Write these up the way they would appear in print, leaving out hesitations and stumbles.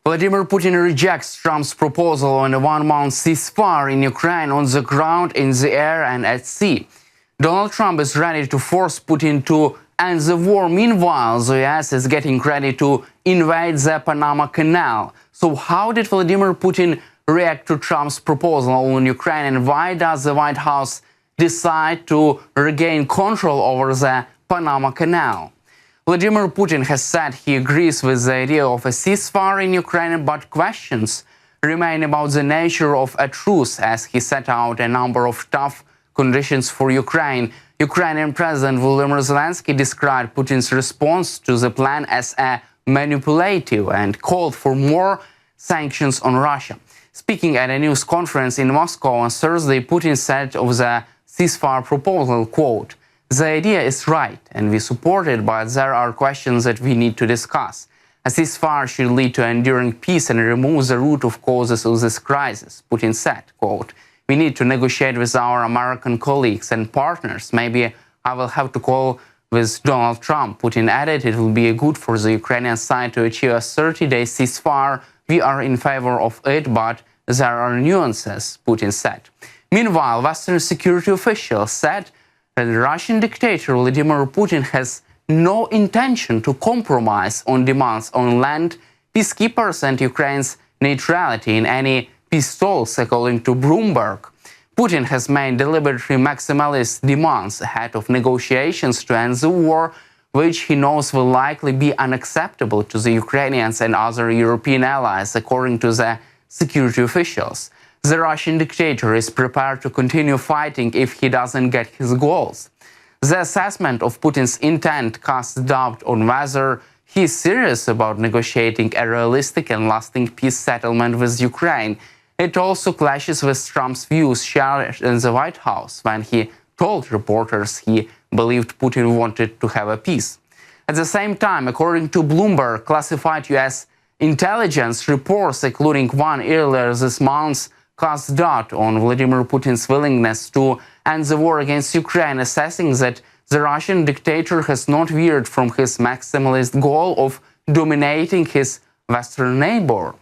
Vladimir Putin rejects Trump's proposal on a one-month ceasefire in Ukraine on the ground, in the air and at sea. Donald Trump is ready to force Putin to end the war. Meanwhile, the US is getting ready to invade the Panama Canal. So how did Vladimir Putin react to Trump's proposal on Ukraine, and why does the White House decide to regain control over the Panama Canal? Vladimir Putin has said he agrees with the idea of a ceasefire in Ukraine, but questions remain about the nature of a truce, as he set out a number of tough conditions for Ukraine. Ukrainian President Volodymyr Zelensky described Putin's response to the plan as a manipulative and called for more sanctions on Russia. Speaking at a news conference in Moscow on Thursday, Putin said of the ceasefire proposal, quote, "The idea is right and we support it, but there are questions that we need to discuss. A ceasefire should lead to enduring peace and remove the root of causes of this crisis," Putin said, quote, "We need to negotiate with our American colleagues and partners. Maybe I will have to call with Donald Trump." Putin added it will be good for the Ukrainian side to achieve a 30-day ceasefire. "We are in favor of it, but there are nuances," Putin said. Meanwhile, Western security officials said that the Russian dictator Vladimir Putin has no intention to compromise on demands on land, peacekeepers and Ukraine's neutrality in any peace talks, according to Bloomberg. Putin has made deliberately maximalist demands ahead of negotiations to end the war, which he knows will likely be unacceptable to the Ukrainians and other European allies, according to the security officials. The Russian dictator is prepared to continue fighting if he doesn't get his goals. The assessment of Putin's intent casts doubt on whether he is serious about negotiating a realistic and lasting peace settlement with Ukraine. It also clashes with Trump's views shared in the White House when he told reporters he believed Putin wanted to have a peace. At the same time, according to Bloomberg, classified US intelligence reports, including one earlier this month, cast doubt on Vladimir Putin's willingness to end the war against Ukraine, assessing that the Russian dictator has not veered from his maximalist goal of dominating his Western neighbor.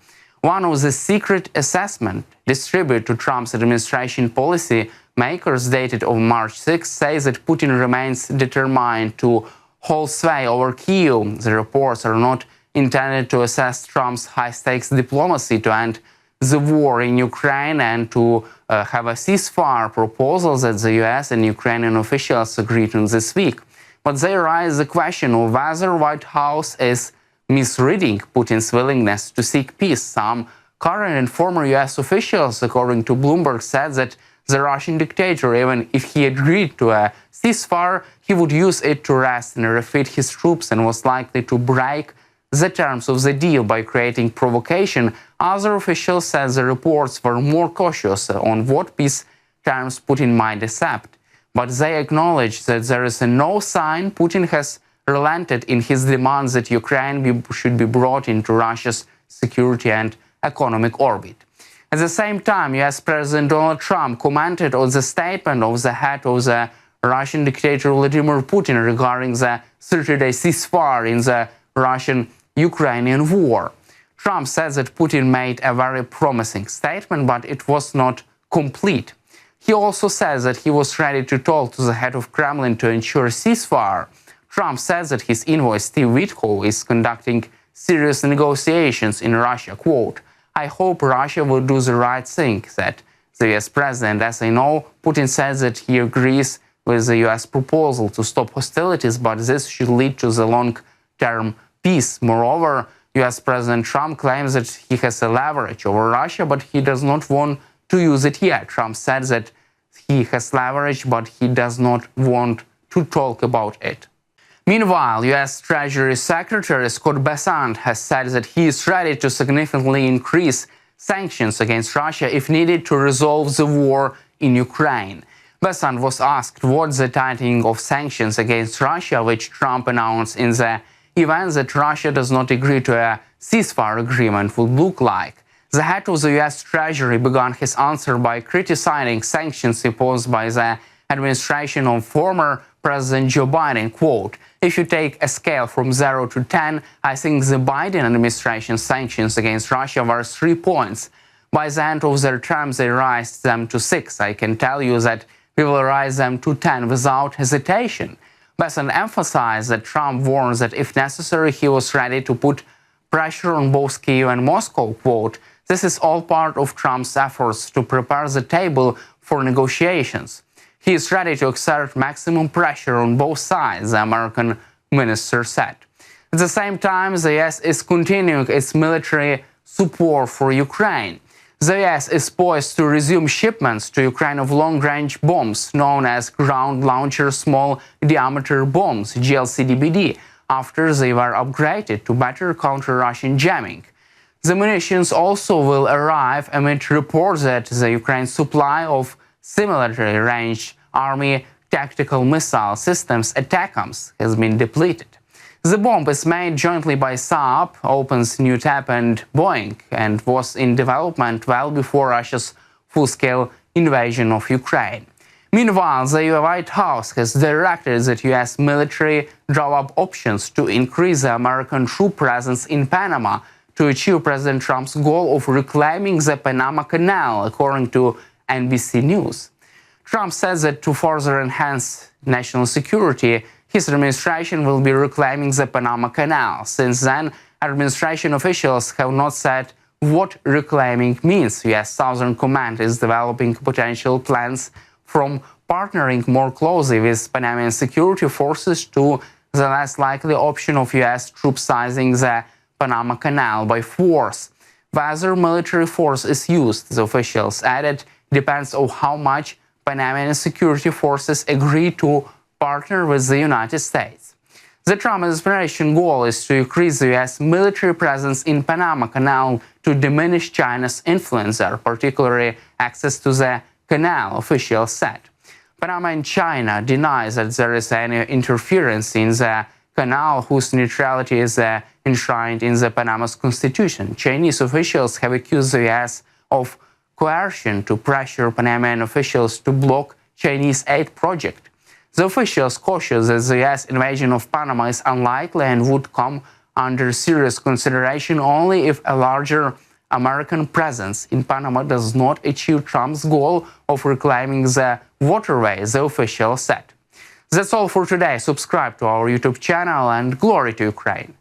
One of the secret assessments distributed to Trump's administration policy makers, dated on March 6, says that Putin remains determined to hold sway over Kyiv. The reports are not intended to assess Trump's high-stakes diplomacy to end the war in Ukraine and to have a ceasefire proposal that the US and Ukrainian officials agreed on this week. But they raise the question of whether White House is misreading Putin's willingness to seek peace. Some current and former US officials, according to Bloomberg, said that the Russian dictator, even if he agreed to a ceasefire, he would use it to rest and refit his troops and was likely to break the terms of the deal by creating provocation. Other officials said the reports were more cautious on what peace terms Putin might accept. But they acknowledge that there is no sign Putin has relented in his demands that Ukraine should be brought into Russia's security and economic orbit. At the same time, US President Donald Trump commented on the statement of the head of the Russian dictator Vladimir Putin regarding the 30-day ceasefire in the Russian-Ukrainian war. Trump said that Putin made a very promising statement, but it was not complete. He also says that he was ready to talk to the head of Kremlin to ensure a ceasefire. Trump says that his envoy Steve Witkoff is conducting serious negotiations in Russia. Quote, "I hope Russia will do the right thing," said the US president. As I know, Putin says that he agrees with the US proposal to stop hostilities, but this should lead to the long-term peace. Moreover, US President Trump claims that he has a leverage over Russia, but he does not want to use it yet. Trump said that he has leverage, but he does not want to talk about it. Meanwhile, US Treasury Secretary Scott Bessent has said that he is ready to significantly increase sanctions against Russia if needed to resolve the war in Ukraine. Bessent was asked what the tightening of sanctions against Russia, which Trump announced in the event that Russia does not agree to a ceasefire agreement, would look like. The head of the US Treasury began his answer by criticizing sanctions imposed by the administration of former President Joe Biden, quote, "If you take a scale from 0 to 10, I think the Biden administration's sanctions against Russia were 3 points. By the end of their term, they raised them to 6. I can tell you that we will raise them to 10 without hesitation." Biden emphasized that Trump warned that if necessary, he was ready to put pressure on both Kyiv and Moscow, quote, "This is all part of Trump's efforts to prepare the table for negotiations. He is ready to exert maximum pressure on both sides," the American minister said. At the same time, the US is continuing its military support for Ukraine. The US is poised to resume shipments to Ukraine of long-range bombs known as ground-launcher small-diameter bombs, GLCDBD, after they were upgraded to better counter Russian jamming. The munitions also will arrive amid reports that the Ukraine's supply of similarly ranged Army tactical missile systems ATACMS has been depleted. The bomb is made jointly by Saab, OpenSnewTap and Boeing, and was in development well before Russia's full-scale invasion of Ukraine. Meanwhile, the White House has directed that U.S. military draw up options to increase the American troop presence in Panama to achieve President Trump's goal of reclaiming the Panama Canal, according to NBC News. Trump says that to further enhance national security, his administration will be reclaiming the Panama Canal. Since then, administration officials have not said what reclaiming means. U.S. Southern Command is developing potential plans from partnering more closely with Panamanian security forces to the less likely option of U.S. troops seizing the Panama Canal by force. Whether military force is used, the officials added, depends on how much Panamanian security forces agree to partner with the United States. The Trump administration goal is to increase the U.S. military presence in Panama Canal to diminish China's influence there, particularly access to the canal, officials said. Panama and China denies that there is any interference in the canal, whose neutrality is enshrined in the Panama's constitution. Chinese officials have accused the U.S. of coercion to pressure Panamanian officials to block Chinese aid project. The officials cautious that the U.S. invasion of Panama is unlikely and would come under serious consideration only if a larger American presence in Panama does not achieve Trump's goal of reclaiming the waterway, the officials said. That's all for today. Subscribe to our YouTube channel and glory to Ukraine.